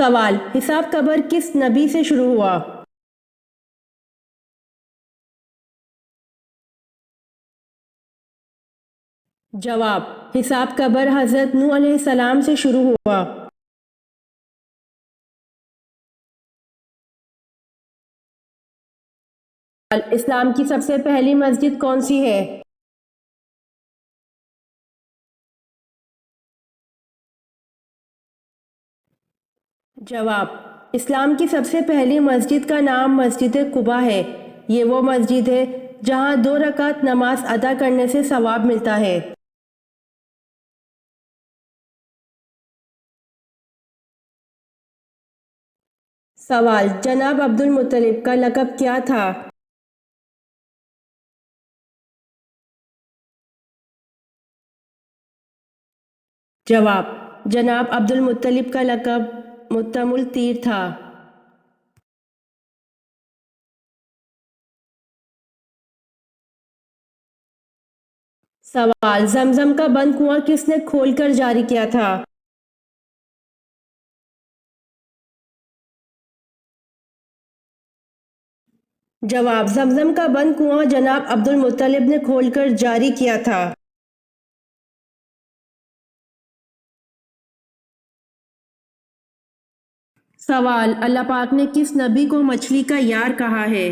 سوال: حساب قبر کس نبی سے شروع ہوا؟ جواب: حساب قبر حضرت نوح علیہ السلام سے شروع ہوا۔ اسلام کی سب سے پہلی مسجد کون سی ہے؟ جواب: اسلام کی سب سے پہلی مسجد کا نام مسجد قباء ہے۔ یہ وہ مسجد ہے جہاں 2 رکعت نماز ادا کرنے سے ثواب ملتا ہے۔ سوال: جناب عبد المطلب کا لقب کیا تھا؟ جواب: جناب عبد المطلب کا لقب متم التیر تھا۔ سوال: زمزم کا بند کنواں کس نے کھول کر جاری کیا تھا؟ جواب: زمزم کا بند کنواں جناب عبد المطلب نے کھول کر جاری کیا تھا۔ سوال: اللہ پاک نے کس نبی کو مچھلی کا یار کہا ہے؟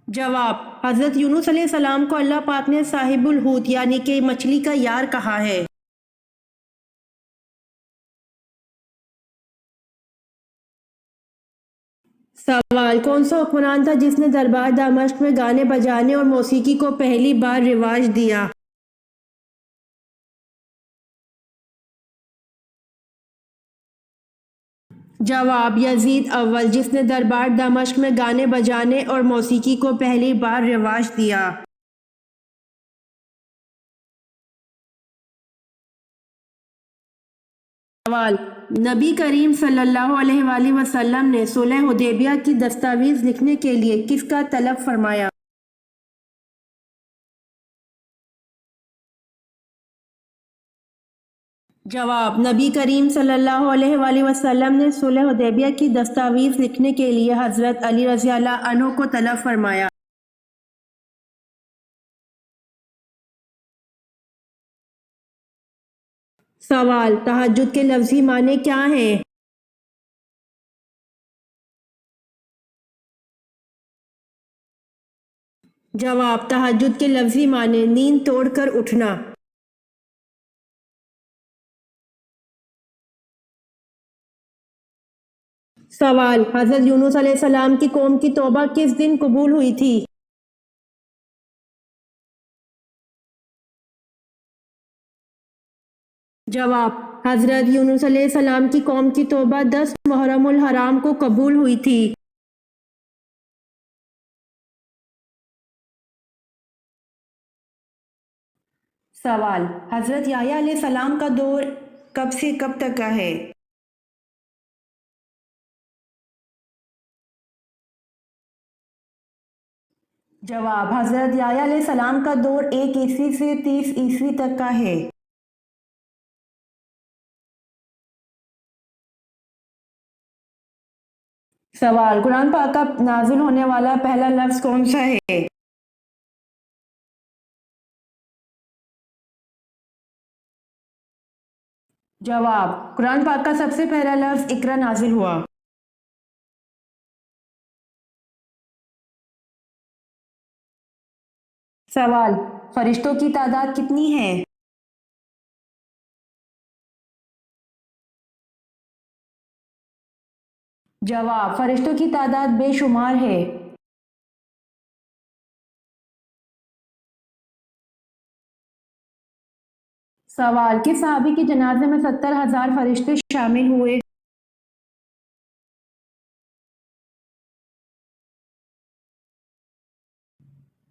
جواب: حضرت یونس علیہ السلام کو اللہ پاک نے صاحب الحوت یعنی کہ مچھلی کا یار کہا ہے۔ سوال: کون سا حکمران تھا جس نے دربار دمشق میں گانے بجانے اور موسیقی کو پہلی بار رواج دیا؟ جواب: یزید اول، جس نے دربار دمشق میں گانے بجانے اور موسیقی کو پہلی بار رواج دیا۔ سوال: نبی کریم صلی اللہ علیہ وآلہ وسلم نے صلح حدیبیہ کی دستاویز لکھنے کے لیے کس کا طلب فرمایا؟ جواب: نبی کریم صلی اللہ علیہ وآلہ وسلم نے صلح حدیبیہ کی دستاویز لکھنے کے لیے حضرت علی رضی اللہ عنہ کو طلب فرمایا۔ سوال: تہجد کے لفظی معنی کیا ہیں؟ جواب: تہجد کے لفظی معنی نیند توڑ کر اٹھنا۔ سوال: حضرت یونس علیہ السلام کی قوم کی توبہ کس دن قبول ہوئی تھی؟ جواب: حضرت یونس علیہ السلام کی قوم کی توبہ 10 محرم الحرام کو قبول ہوئی تھی۔ سوال: حضرت یحییٰ علیہ السلام کا دور کب سے کب تک کا ہے؟ جواب: حضرت یحییٰ علیہ السلام کا دور 1 عیسوی سے 30 عیسوی تک کا ہے۔ سوال: قرآن پاک کا نازل ہونے والا پہلا لفظ کون سا ہے؟ جواب: قرآن پاک کا سب سے پہلا لفظ اقرا نازل ہوا۔ سوال: فرشتوں کی تعداد کتنی ہے؟ جواب: فرشتوں کی تعداد بے شمار ہے۔ سوال: کس صحابی کے جنازے میں 70,000 فرشتے شامل ہوئے؟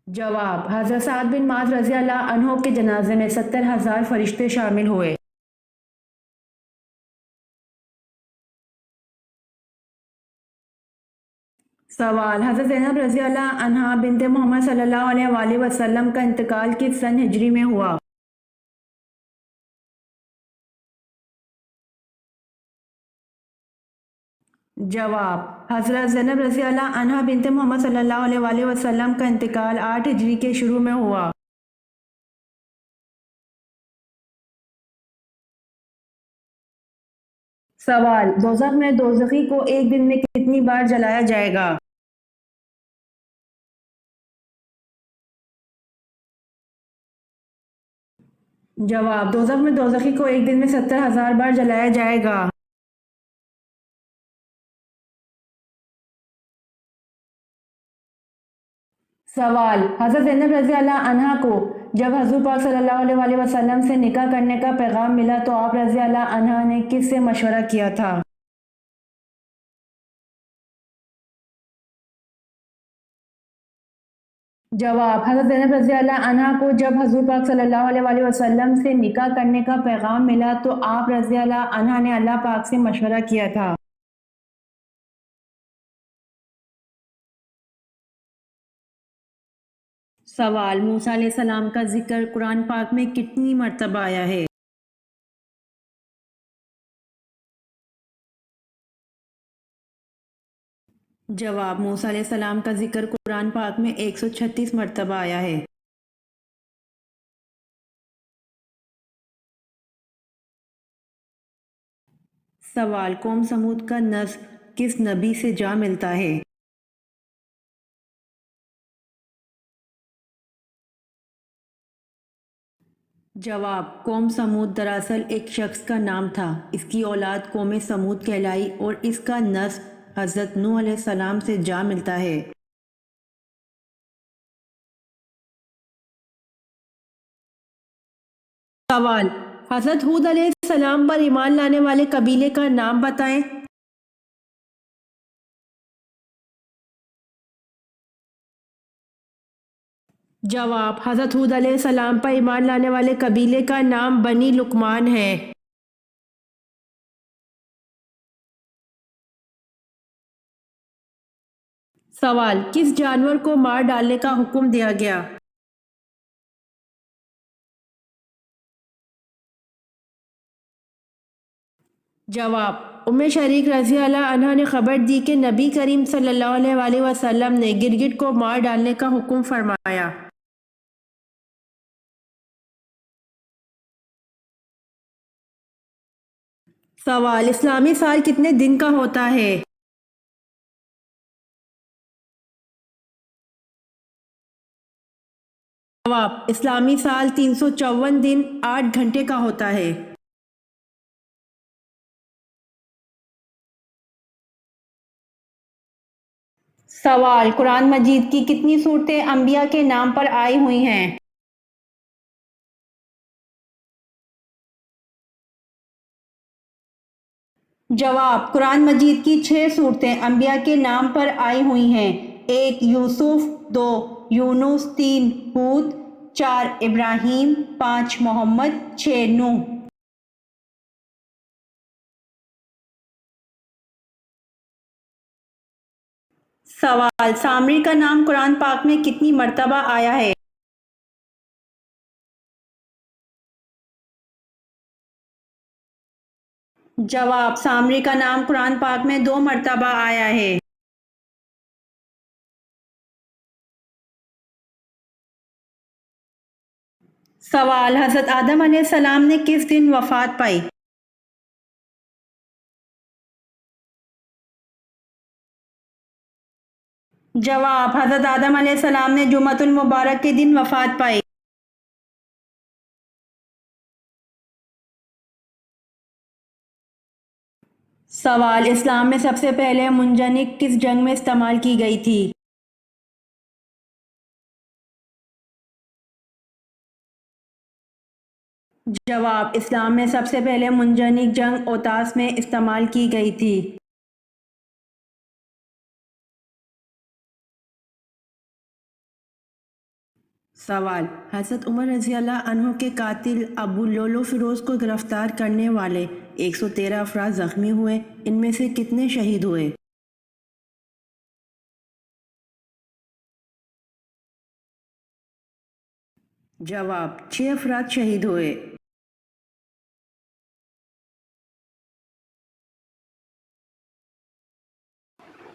جواب: حضرت سعد بن معاذ رضی اللہ عنہ کے جنازے میں 70,000 فرشتے شامل ہوئے۔ سوال: حضرت زینب رضی اللہ عنہا بنت محمد صلی اللہ علیہ وآلہ وسلم کا انتقال کس سن ہجری میں ہوا؟ جواب: حضرت زینب رضی اللہ عنہا بنت محمد صلی اللہ علیہ وآلہ وسلم کا انتقال 8 ہجری کے شروع میں ہوا۔ سوال: دوزخ میں دوزخی کو ایک دن میں کتنی بار جلایا جائے گا؟ جواب: دوزخ میں دوزخی کو ایک دن میں 70,000 بار جلایا جائے گا۔ سوال: حضرت زینب رضی اللہ عنہا کو جب حضور پاک صلی اللہ علیہ وآلہ وسلم سے نکاح کرنے کا پیغام ملا تو آپ رضی اللہ عنہا نے کس سے مشورہ کیا تھا؟ جواب: حضرت زینب رضی اللہ عنہا کو جب حضور پاک صلی اللہ علیہ وآلہ وسلم سے نکاح کرنے کا پیغام ملا تو آپ رضی اللہ عنہا نے اللہ پاک سے مشورہ کیا تھا۔ سوال: موسیٰ علیہ السلام کا ذکر قرآن پاک میں کتنی مرتبہ آیا ہے؟ جواب: موسیٰ علیہ السلام کا ذکر قرآن پاک میں 136 مرتبہ آیا ہے۔ سوال: قوم سمود کا نسب کس نبی سے جا ملتا ہے؟ جواب: قوم سمود دراصل ایک شخص کا نام تھا، اس کی اولاد قوم سمود کہلائی اور اس کا نسب حضرت نوح علیہ السلام سے جا ملتا ہے۔ سوال: حضرت ہود علیہ السلام پر ایمان لانے والے قبیلے کا نام بتائیں۔ جواب: حضرت ہود علیہ السلام پر ایمان لانے والے قبیلے کا نام بنی لقمان ہے۔ سوال: کس جانور کو مار ڈالنے کا حکم دیا گیا؟ جواب: ام شریک رضی اللہ عنہا نے خبر دی کہ نبی کریم صلی اللہ علیہ وآلہ وسلم نے گرگٹ کو مار ڈالنے کا حکم فرمایا۔ سوال: اسلامی سال کتنے دن کا ہوتا ہے؟ جواب: اسلامی سال 354 دن 8 گھنٹے کا ہوتا ہے۔ سوال: قرآن مجید کی کتنی صورتیں انبیاء کے نام پر آئی ہوئی ہیں؟ جواب: قرآن مجید کی 6 صورتیں انبیاء کے نام پر آئی ہوئی ہیں۔ 1 یوسف، 2 یونس، 3 ہود، 4 ابراہیم، 5 محمد، 6 نوح۔ سوال: سامری کا نام قرآن پاک میں کتنی مرتبہ آیا ہے؟ جواب: سامری کا نام قرآن پاک میں 2 مرتبہ آیا ہے۔ سوال: حضرت آدم علیہ السلام نے کس دن وفات پائی؟ جواب: حضرت آدم علیہ السلام نے جمعۃ المبارک کے دن وفات پائی۔ سوال: اسلام میں سب سے پہلے منجنیق کس جنگ میں استعمال کی گئی تھی؟ جواب: اسلام میں سب سے پہلے منجنیق جنگ اوتاس میں استعمال کی گئی تھی۔ سوال: حضرت عمر رضی اللہ عنہ کے قاتل ابو لولو فیروز کو گرفتار کرنے والے 113 افراد زخمی ہوئے، ان میں سے کتنے شہید ہوئے؟ جواب: 6 افراد شہید ہوئے۔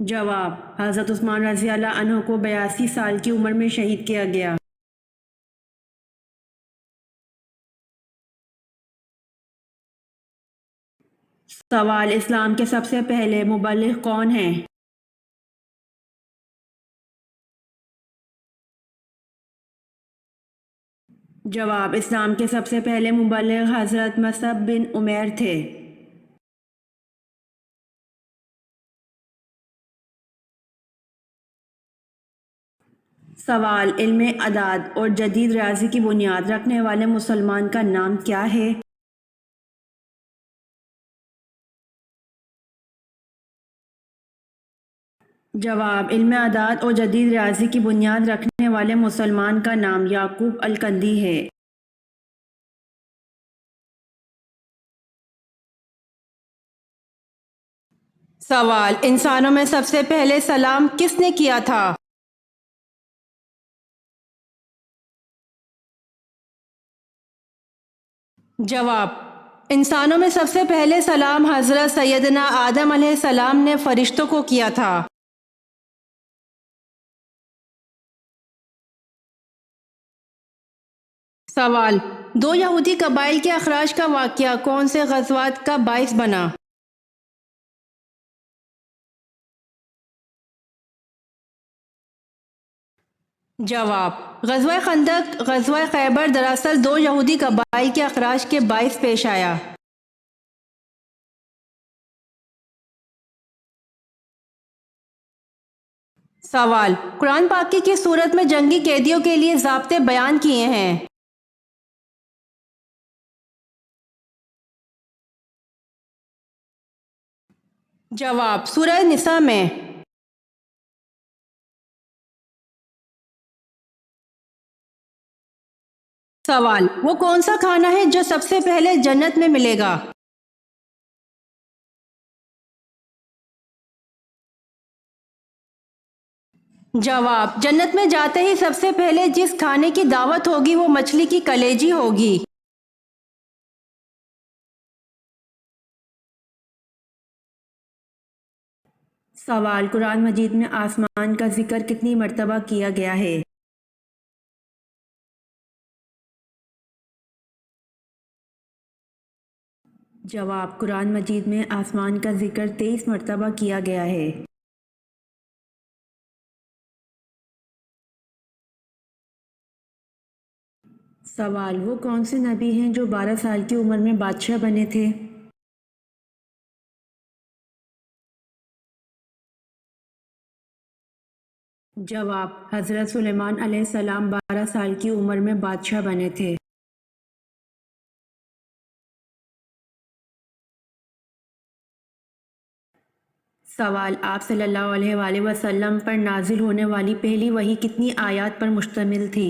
جواب: حضرت عثمان رضی اللہ عنہ کو 82 سال کی عمر میں شہید کیا گیا۔ سوال: اسلام کے سب سے پہلے مبلغ کون ہیں؟ جواب: اسلام کے سب سے پہلے مبلغ حضرت مصعب بن عمیر تھے۔ سوال: علم اعداد اور جدید ریاضی کی بنیاد رکھنے والے مسلمان کا نام کیا ہے؟ جواب: علم اعداد اور جدید ریاضی کی بنیاد رکھنے والے مسلمان کا نام یعقوب الکندی ہے۔ سوال: انسانوں میں سب سے پہلے سلام کس نے کیا تھا؟ جواب: انسانوں میں سب سے پہلے سلام حضرت سیدنا آدم علیہ السلام نے فرشتوں کو کیا تھا۔ سوال: دو یہودی قبائل کے اخراج کا واقعہ کون سے غزوات کا باعث بنا؟ جواب: غزوہ خندق، غزوہ خیبر دراصل دو یہودی قبائل کے اخراج کے باعث پیش آیا۔ سوال: قرآن پاک کی کس صورت میں جنگی قیدیوں کے لیے ضابطے بیان کیے ہیں؟ جواب: سورہ نساء میں۔ سوال: وہ کون سا کھانا ہے جو سب سے پہلے جنت میں ملے گا؟ جواب: جنت میں جاتے ہی سب سے پہلے جس کھانے کی دعوت ہوگی وہ مچھلی کی کلیجی ہوگی۔ سوال: قرآن مجید میں آسمان کا ذکر کتنی مرتبہ کیا گیا ہے؟ جواب: قرآن مجید میں آسمان کا ذکر 23 مرتبہ کیا گیا ہے۔ سوال: وہ کون سے نبی ہیں جو 12 سال کی عمر میں بادشاہ بنے تھے؟ جواب: حضرت سلیمان علیہ السلام 12 سال کی عمر میں بادشاہ بنے تھے۔ سوال: آپ صلی اللہ علیہ وآلہ وسلم پر نازل ہونے والی پہلی وحی کتنی آیات پر مشتمل تھی؟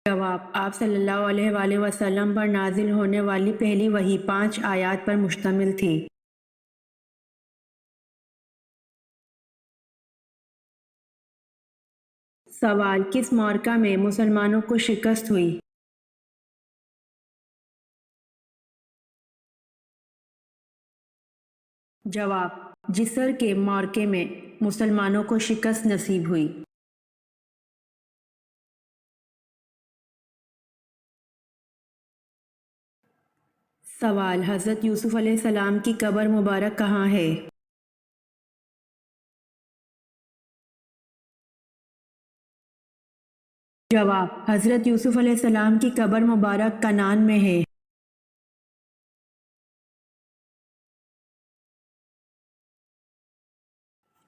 جواب: آپ صلی اللہ علیہ وآلہ وسلم پر نازل ہونے والی پہلی وحی 5 آیات پر مشتمل تھی۔ سوال: کس معرکہ میں مسلمانوں کو شکست ہوئی؟ جواب: جسر کے معرکے میں مسلمانوں کو شکست نصیب ہوئی۔ سوال: حضرت یوسف علیہ السلام کی قبر مبارک کہاں ہے؟ جواب: حضرت یوسف علیہ السلام کی قبر مبارک کنعان میں ہے۔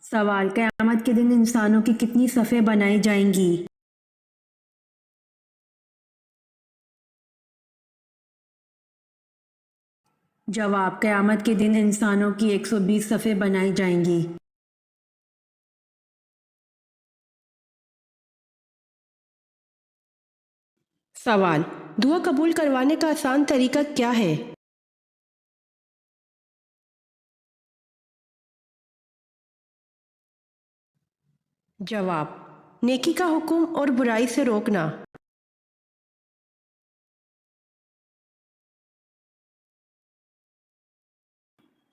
سوال: قیامت کے دن انسانوں کی کتنی صفیں بنائی جائیں گی؟ جواب: قیامت کے دن انسانوں کی 120 صفیں بنائی جائیں گی۔ سوال: دعا قبول کروانے کا آسان طریقہ کیا ہے؟ جواب: نیکی کا حکم اور برائی سے روکنا۔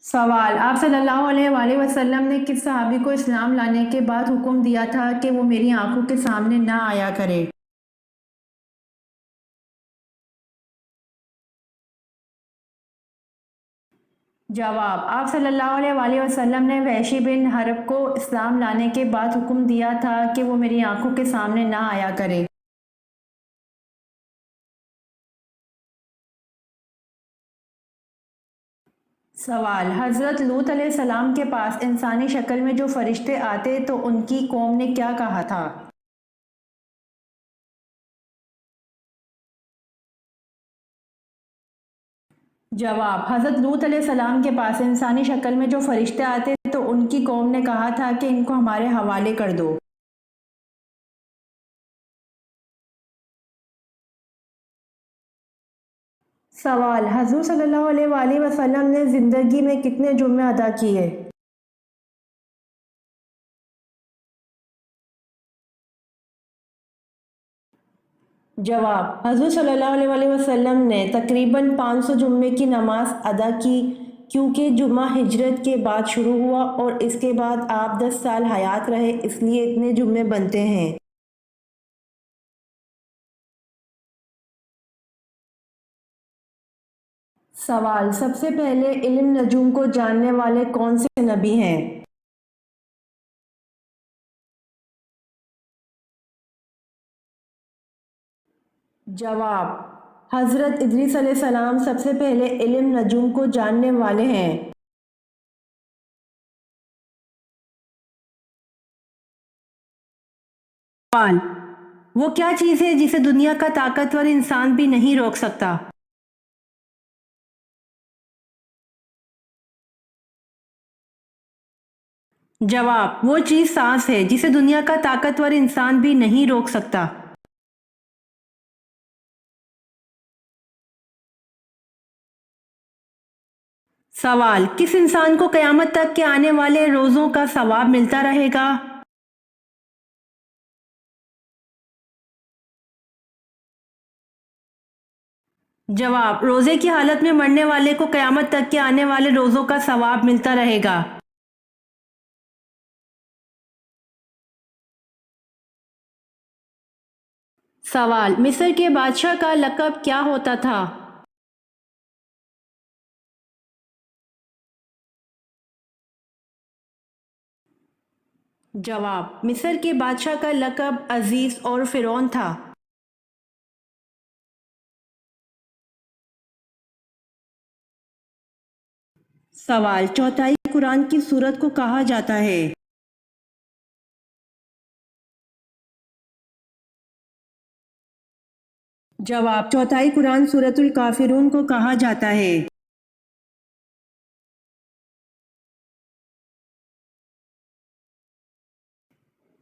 سوال: آپ صلی اللہ علیہ وآلہ وسلم نے کس صحابی کو اسلام لانے کے بعد حکم دیا تھا کہ وہ میری آنکھوں کے سامنے نہ آیا کرے؟ جواب: آپ صلی اللہ علیہ وآلہ وسلم نے وحشی بن حرب کو اسلام لانے کے بعد حکم دیا تھا کہ وہ میری آنکھوں کے سامنے نہ آیا کرے۔ سوال: حضرت لوط علیہ السلام کے پاس انسانی شکل میں جو فرشتے آتے تو ان کی قوم نے کیا کہا تھا؟ جواب: حضرت لوط علیہ السلام کے پاس انسانی شکل میں جو فرشتے آتے تو ان کی قوم نے کہا تھا کہ ان کو ہمارے حوالے کر دو۔ سوال: حضور صلی اللہ علیہ وآلہ وسلم نے زندگی میں کتنے جمعے ادا کیے؟ جواب: حضور صلی اللہ علیہ وآلہ وسلم نے تقریباً 500 جمعے کی نماز ادا کی، کیونکہ جمعہ ہجرت کے بعد شروع ہوا اور اس کے بعد آپ 10 سال حیات رہے، اس لیے اتنے جمعے بنتے ہیں۔ سوال: سب سے پہلے علم نجوم کو جاننے والے کون سے نبی ہیں؟ جواب: حضرت ادریس علیہ السلام سب سے پہلے علم نجوم کو جاننے والے ہیں۔ سوال: وہ کیا چیز ہے جسے دنیا کا طاقتور انسان بھی نہیں روک سکتا؟ جواب: وہ چیز سانس ہے جسے دنیا کا طاقتور انسان بھی نہیں روک سکتا۔ سوال: کس انسان کو قیامت تک کے آنے والے روزوں کا ثواب ملتا رہے گا؟ جواب: روزے کی حالت میں مرنے والے کو قیامت تک کے آنے والے روزوں کا ثواب ملتا رہے گا۔ سوال: مصر کے بادشاہ کا لقب کیا ہوتا تھا؟ جواب: مصر کے بادشاہ کا لقب عزیز اور فرعون تھا۔ سوال: چوتھائی قرآن کی سورت کو کہا جاتا ہے؟ جواب: چوتھائی قرآن سورۃ الکافرون کو کہا جاتا ہے۔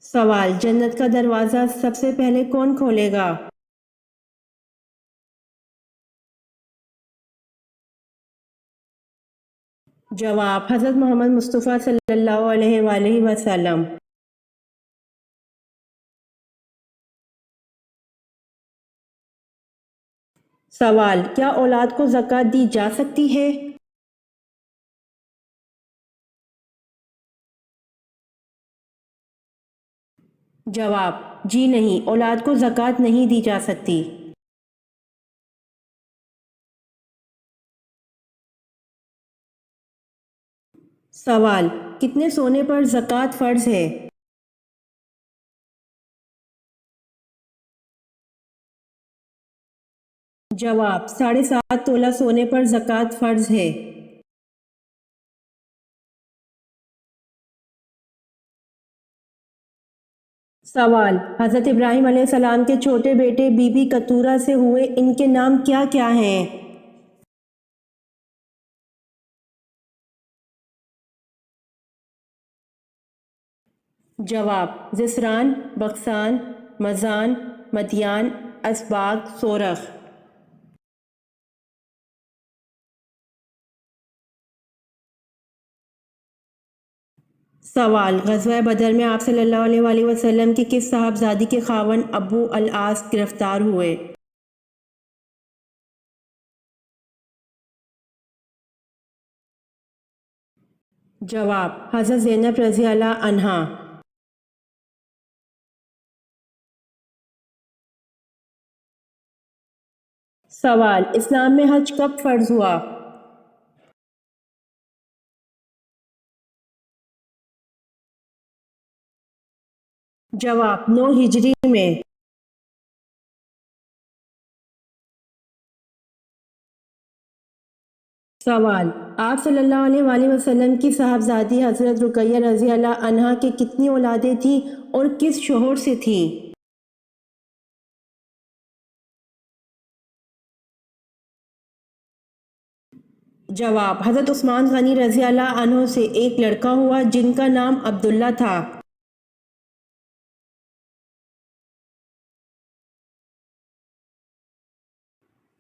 سوال: جنت کا دروازہ سب سے پہلے کون کھولے گا؟ جواب: حضرت محمد مصطفیٰ صلی اللہ علیہ وآلہ وسلم۔ سوال: کیا اولاد کو زکوٰۃ دی جا سکتی ہے؟ جواب: جی نہیں، اولاد کو زکوٰۃ نہیں دی جا سکتی۔ سوال: کتنے سونے پر زکوٰۃ فرض ہے؟ جواب: 7.5 تولہ سونے پر زکوٰۃ فرض ہے۔ سوال: حضرت ابراہیم علیہ السلام کے چھوٹے بیٹے بی بی کتورہ سے ہوئے، ان کے نام کیا کیا ہیں؟ جواب: زسران، بغسان، مزان، مدیان، اسباغ، سورخ۔ سوال: غزوہ بدر میں آپ صلی اللہ علیہ وآلہ وسلم کی کس صاحبزادی کے خاوند ابو العاص گرفتار ہوئے؟ جواب حضرت زینب رضی اللہ عنہا۔ سوال اسلام میں حج کب فرض ہوا؟ جواب 9 ہجری میں۔ سوال آپ صلی اللہ علیہ وآلہ وسلم کی صاحبزادی حضرت رقیہ رضی اللہ عنہا کی کتنی اولادیں تھیں اور کس شوہر سے تھیں؟ جواب حضرت عثمان غنی رضی اللہ عنہ سے ایک لڑکا ہوا جن کا نام عبداللہ تھا۔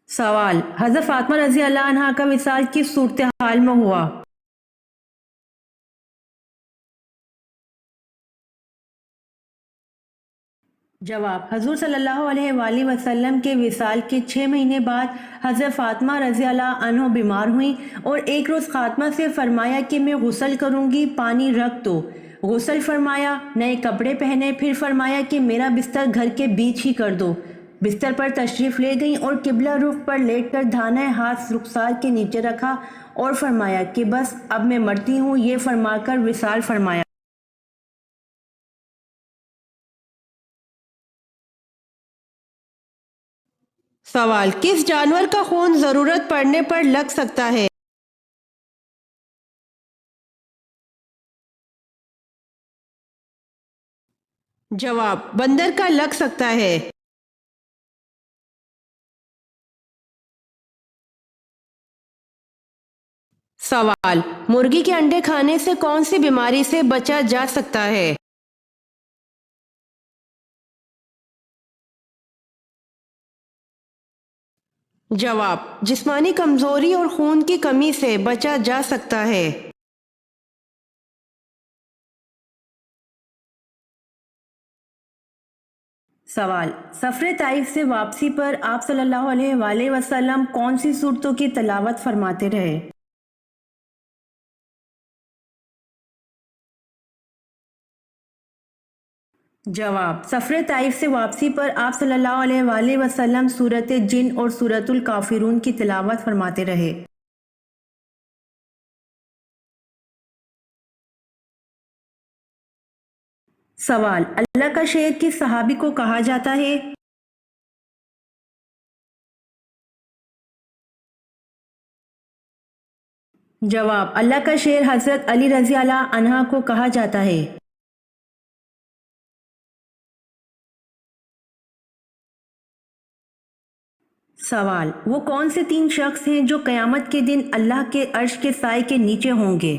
سوال حضرت فاطمہ رضی اللہ عنہا کا وصال کس صورتحال میں ہوا؟ جواب حضور صلی اللہ علیہ وآلہ وسلم کے وصال کے 6 مہینے بعد حضرت فاطمہ رضی اللہ عنہ بیمار ہوئیں اور ایک روز فاطمہ سے فرمایا کہ میں غسل کروں گی، پانی رکھ دو۔ غسل فرمایا، نئے کپڑے پہنے، پھر فرمایا کہ میرا بستر گھر کے بیچ ہی کر دو۔ بستر پر تشریف لے گئیں اور قبلہ رخ پر لیٹ کر دھانا ہاتھ رخسار کے نیچے رکھا اور فرمایا کہ بس اب میں مرتی ہوں، یہ فرما کر وصال فرمایا۔ سوال کس جانور کا خون ضرورت پڑنے پر لگ سکتا ہے؟ جواب بندر کا لگ سکتا ہے۔ سوال مرغی کے انڈے کھانے سے کون سی بیماری سے بچا جا سکتا ہے؟ جواب جسمانی کمزوری اور خون کی کمی سے بچا جا سکتا ہے۔ سوال سفر طائف سے واپسی پر آپ صلی اللہ علیہ وآلہ وسلم کون سی صورتوں کی تلاوت فرماتے رہے؟ جواب سفر طائف سے واپسی پر آپ صلی اللہ علیہ وآلہ وسلم سورۃ جن اور سورۃ الکافرون کی تلاوت فرماتے رہے۔ سوال اللہ کا شعر کس صحابی کو کہا جاتا ہے؟ جواب اللہ کا شعر حضرت علی رضی اللہ عنہ کو کہا جاتا ہے۔ سوال وہ کون سے 3 شخص ہیں جو قیامت کے دن اللہ کے عرش کے سائے کے نیچے ہوں گے؟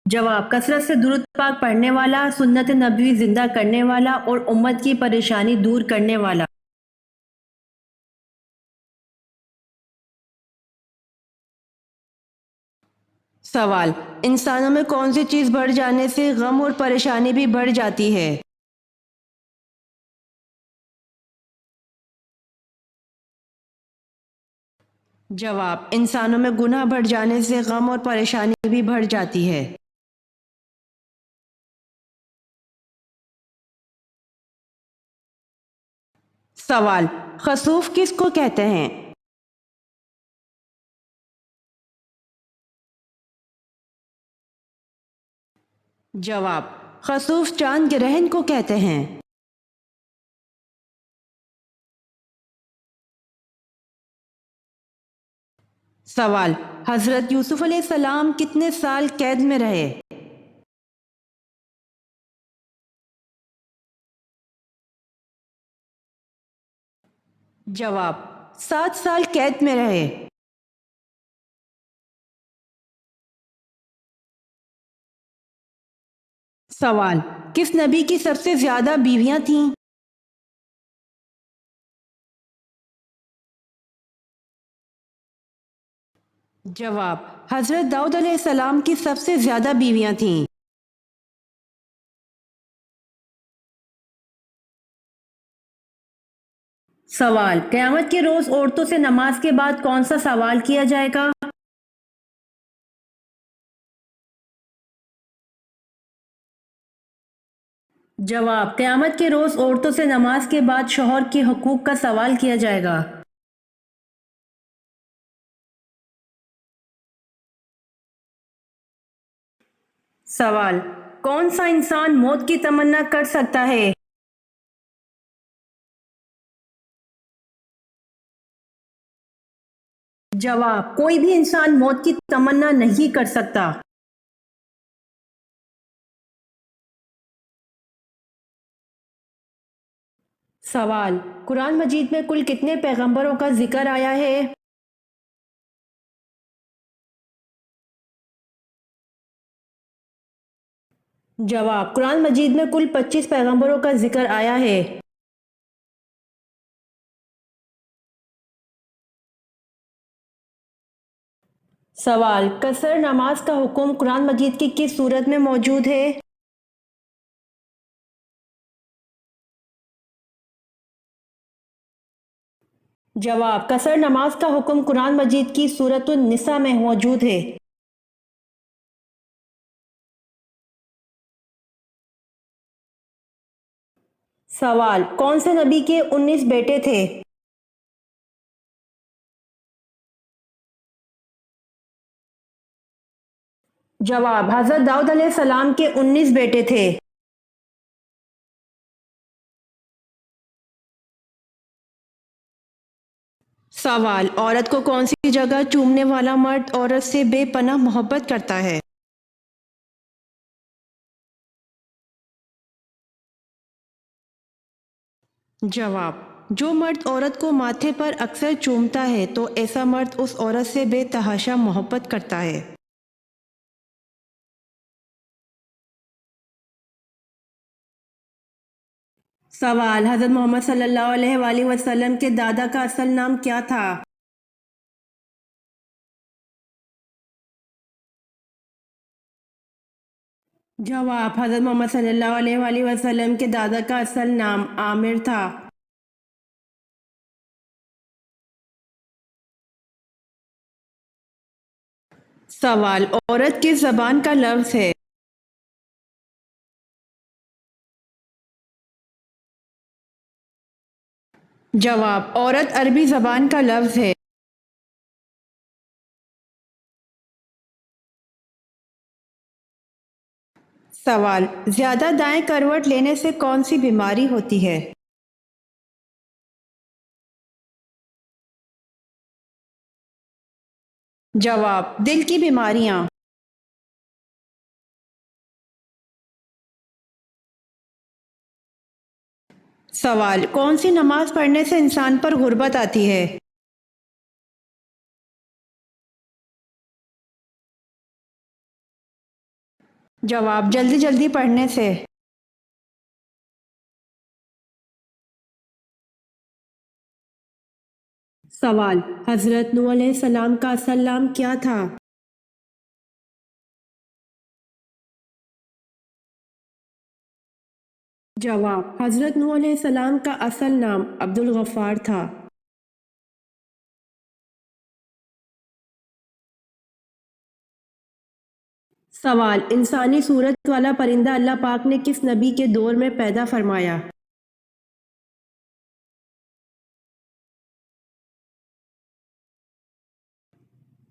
جواب کثرت سے درود پاک پڑھنے والا، سنت نبوی زندہ کرنے والا اور امت کی پریشانی دور کرنے والا۔ سوال انسانوں میں کون سی چیز بڑھ جانے سے غم اور پریشانی بھی بڑھ جاتی ہے؟ جواب انسانوں میں گناہ بڑھ جانے سے غم اور پریشانی بھی بڑھ جاتی ہے۔ سوال خسوف کس کو کہتے ہیں؟ جواب خسوف چاند گرہن کو کہتے ہیں۔ سوال حضرت یوسف علیہ السلام کتنے سال قید میں رہے؟ جواب 7 سال قید میں رہے۔ سوال کس نبی کی سب سے زیادہ بیویاں تھیں؟ جواب حضرت داؤد علیہ السلام کی سب سے زیادہ بیویاں تھیں۔ سوال: قیامت کے روز عورتوں سے نماز کے بعد کون سا سوال کیا جائے گا؟ جواب: قیامت کے روز عورتوں سے نماز کے بعد شوہر کے حقوق کا سوال کیا جائے گا۔ سوال: کون سا انسان موت کی تمنا کر سکتا ہے؟ جواب: کوئی بھی انسان موت کی تمنا نہیں کر سکتا۔ سوال: قرآن مجید میں کل کتنے پیغمبروں کا ذکر آیا ہے؟ جواب: قرآن مجید میں کل 25 پیغمبروں کا ذکر آیا ہے۔ سوال: قصر نماز کا حکم قرآن مجید کی کس صورت میں موجود ہے؟ جواب: قصر نماز کا حکم قرآن مجید کی سورۃ النساء میں موجود ہے۔ سوال: کون سے نبی کے 19 بیٹے تھے؟ جواب: حضرت داؤد علیہ السلام کے 19 بیٹے تھے۔ سوال: عورت کو کون سی جگہ چومنے والا مرد عورت سے بے پناہ محبت کرتا ہے؟ جواب: جو مرد عورت کو ماتھے پر اکثر چومتا ہے تو ایسا مرد اس عورت سے بے تحاشا محبت کرتا ہے۔ سوال: حضرت محمد صلی اللہ علیہ وآلہ وسلم کے دادا کا اصل نام کیا تھا؟ جواب: حضرت محمد صلی اللہ علیہ وآلہ وسلم کے دادا کا اصل نام عامر تھا۔ سوال: عورت کس زبان کا لفظ ہے؟ جواب: عورت عربی زبان کا لفظ ہے۔ سوال: زیادہ دائیں کروٹ لینے سے کون سی بیماری ہوتی ہے؟ جواب: دل کی بیماریاں۔ سوال: کون سی نماز پڑھنے سے انسان پر غربت آتی ہے؟ جواب: جلدی جلدی پڑھنے سے۔ سوال: حضرت نوح علیہ السلام کا اصل نام کیا تھا؟ جواب: حضرت نوح علیہ السلام کا اصل نام عبد الغفار تھا۔ سوال: انسانی صورت والا پرندہ اللہ پاک نے کس نبی کے دور میں پیدا فرمایا؟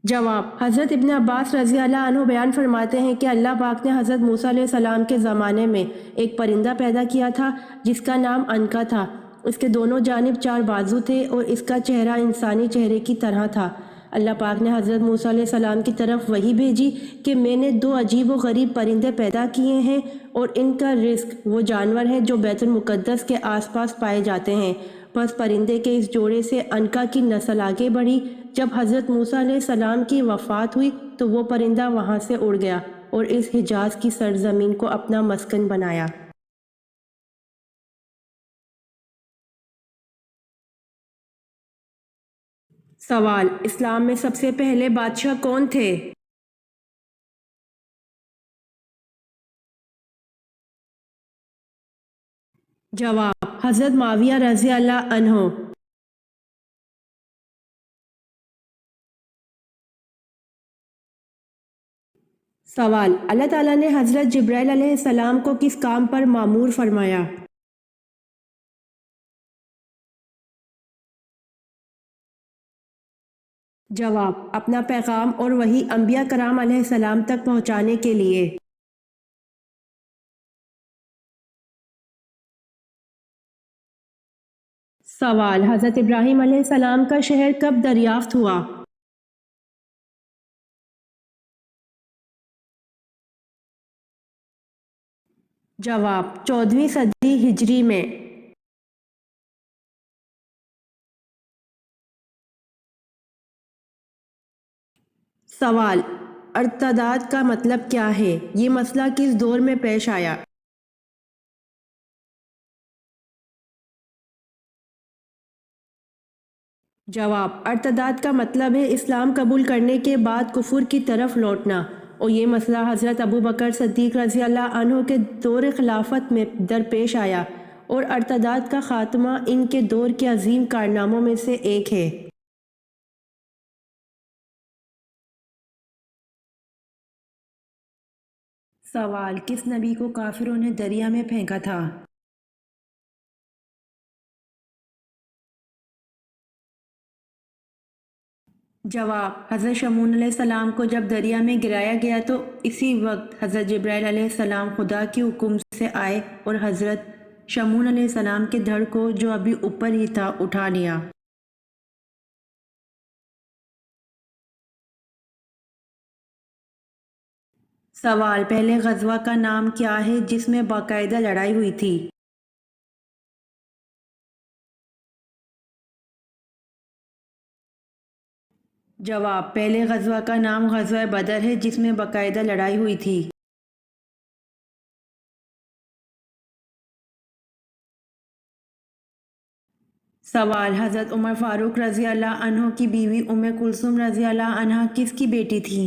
جواب: حضرت ابن عباس رضی اللہ عنہ بیان فرماتے ہیں کہ اللہ پاک نے حضرت موسیٰ علیہ السلام کے زمانے میں ایک پرندہ پیدا کیا تھا جس کا نام عنقا تھا۔ اس کے دونوں جانب 4 بازو تھے اور اس کا چہرہ انسانی چہرے کی طرح تھا۔ اللہ پاک نے حضرت موسیٰ علیہ السلام کی طرف وحی بھیجی کہ میں نے 2 عجیب و غریب پرندے پیدا کیے ہیں اور ان کا رزق وہ جانور ہے جو بیت المقدس کے آس پاس پائے جاتے ہیں۔ بس پرندے کے اس جوڑے سے عنقا کی نسل آگے بڑھی۔ جب حضرت موسیٰ علیہ السلام کی وفات ہوئی تو وہ پرندہ وہاں سے اڑ گیا اور اس حجاز کی سرزمین کو اپنا مسکن بنایا۔ سوال: اسلام میں سب سے پہلے بادشاہ کون تھے؟ جواب: حضرت معاویہ رضی اللہ عنہ۔ سوال: اللہ تعالیٰ نے حضرت جبرائیل علیہ السلام کو کس کام پر مامور فرمایا؟ جواب: اپنا پیغام اور وحی انبیاء کرام علیہ السلام تک پہنچانے کے لیے۔ سوال: حضرت ابراہیم علیہ السلام کا شہر کب دریافت ہوا؟ جواب: 14ویں صدی ہجری میں۔ سوال: ارتداد کا مطلب کیا ہے؟ یہ مسئلہ کس دور میں پیش آیا؟ جواب: ارتداد کا مطلب ہے اسلام قبول کرنے کے بعد کفر کی طرف لوٹنا، اور یہ مسئلہ حضرت ابوبکر صدیق رضی اللہ عنہ کے دور خلافت میں درپیش آیا، اور ارتداد کا خاتمہ ان کے دور کے عظیم کارناموں میں سے ایک ہے۔ سوال: کس نبی کو کافروں نے دریا میں پھینکا تھا؟ جواب: حضرت شمعون علیہ السلام کو جب دریا میں گرایا گیا تو اسی وقت حضرت جبرائیل علیہ السلام خدا کے حکم سے آئے اور حضرت شمعون علیہ السلام کے دھڑ کو جو ابھی اوپر ہی تھا اٹھا لیا۔ سوال: پہلے غزوہ کا نام کیا ہے جس میں باقاعدہ لڑائی ہوئی تھی؟ جواب: پہلے غزوہ کا نام غزوہ بدر ہے جس میں باقاعدہ لڑائی ہوئی تھی۔ سوال: حضرت عمر فاروق رضی اللہ عنہ کی بیوی ام کلثوم رضی اللہ عنہ کس کی بیٹی تھی؟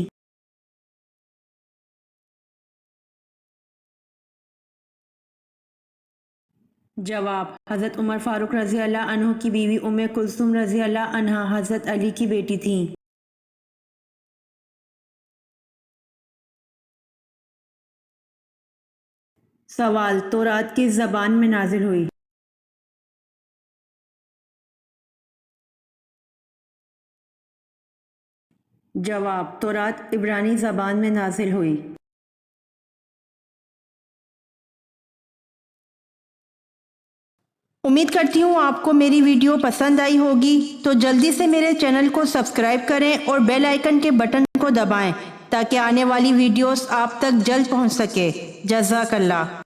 جواب: حضرت عمر فاروق رضی اللہ عنہ کی بیوی ام کلثوم رضی اللہ عنہ حضرت علی کی بیٹی تھیں۔ سوال: تورات کس زبان میں نازل ہوئی؟ جواب: تورات عبرانی زبان میں نازل ہوئی۔ امید کرتی ہوں آپ کو میری ویڈیو پسند آئی ہوگی، تو جلدی سے میرے چینل کو سبسکرائب کریں اور بیل آئیکن کے بٹن کو دبائیں تاکہ آنے والی ویڈیوز آپ تک جلد پہنچ سکے۔ جزاک اللہ۔